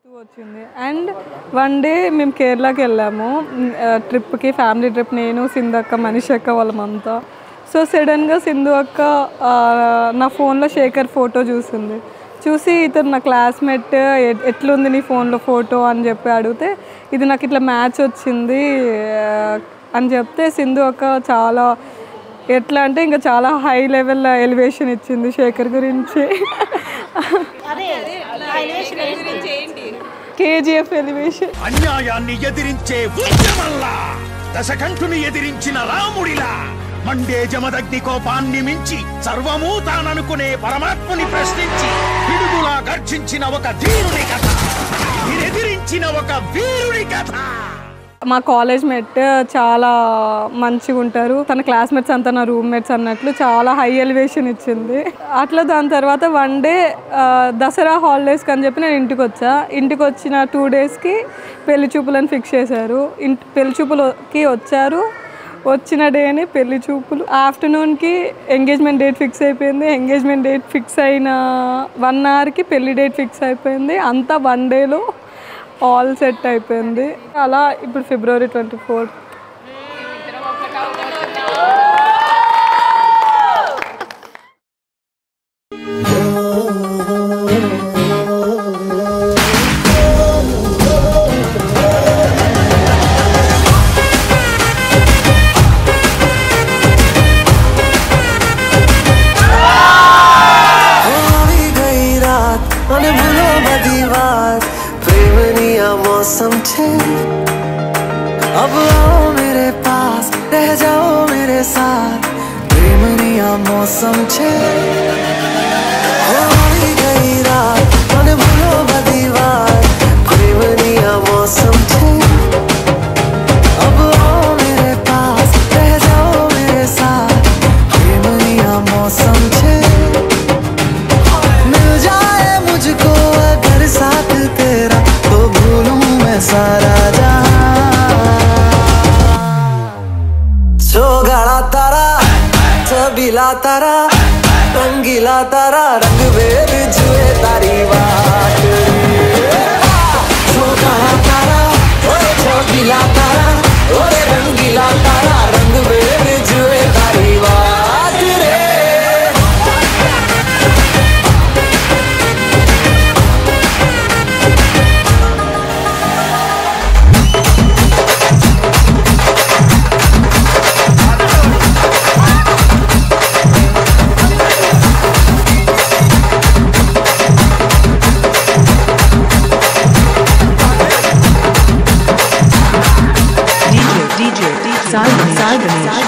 వచ్చింది. And one day మేము కేరళకి వెళ్ళాము ట్రిప్కి, ఫ్యామిలీ ట్రిప్. నేను, సింధు అక్క, మనీష్ అక్క వాళ్ళమంతా. సో సడన్గా సింధు అక్క నా ఫోన్లో శేఖర్ ఫోటో చూసి ఇతను నా క్లాస్మేట్, ఎట్లుంది నీ ఫోన్లో ఫోటో అని చెప్పి అడిగితే ఇది నాకు ఇట్లా మ్యాచ్ వచ్చింది అని చెప్తే సింధు అక్క చాలా ఎట్లా అంటే ఇంకా చాలా హై లెవెల్ ఎలివేషన్ ఇచ్చింది శేఖర్ గురించి. KGF elevation. అన్యాయాన్ని ఎదిరించే ఉద్యమల్లా, దశకంఠుని ఎదిరించిన రాముడిలా, మండే జమదగ్ని కోపాన్ని మించి సర్వమూ తాననుకునే పరమాత్ముని ప్రశ్నించి పిడుగులా గర్జించిన ఒక ధీరుని కథ, ఎదిరించిన ఒక వీరుని కథ. మా కాలేజ్ మేట్ చాలా మంచిగా ఉంటారు. తన క్లాస్మేట్స్ అంతా నా రూమ్మేట్స్ అన్నట్లు చాలా హై ఎలివేషన్ ఇచ్చింది. అట్లా దాని తర్వాత వన్ డే దసరా హాలిడేస్కి అని చెప్పి నేను ఇంటికి వచ్చిన 2 డేస్కి పెళ్లి చూపులని ఫిక్స్ చేశారు. పెళ్లి చూపులకి వచ్చారు. వచ్చిన డేని పెళ్లి చూపులు. ఆఫ్టర్నూన్కి ఎంగేజ్మెంట్ డేట్ ఫిక్స్ అయిపోయింది. ఎంగేజ్మెంట్ డేట్ ఫిక్స్ అయిన 1 అవర్కి పెళ్లి డేట్ ఫిక్స్ అయిపోయింది. అంతా 1 డేలో ఆల్ సెట్ అయిపోయింది. అలా ఇప్పుడు February 24. अब आओ मेरे पास, रह जाओ मेरे साथ, प्रेमनिया मौसम छे। हो गई रात, मन भूलो बदीवार, प्रेमनिया मौसम छे। अब आओ मेरे पास, रह जाओ मेरे साथ, प्रेमनिया मौसम छे। मिल जाए मुझको अगर साथ तेरा, तो भूलूं मैं सारा जहां। सोगाड़ा तारा, सबीला तारा, रंगीला तारा, रंग भेद जुए तारी बात। सोगाड़ा तारा, सबीला तारा, रंगीला तारा, रंग भेद जुए तारी बात रे। DJ Sal Ganesh.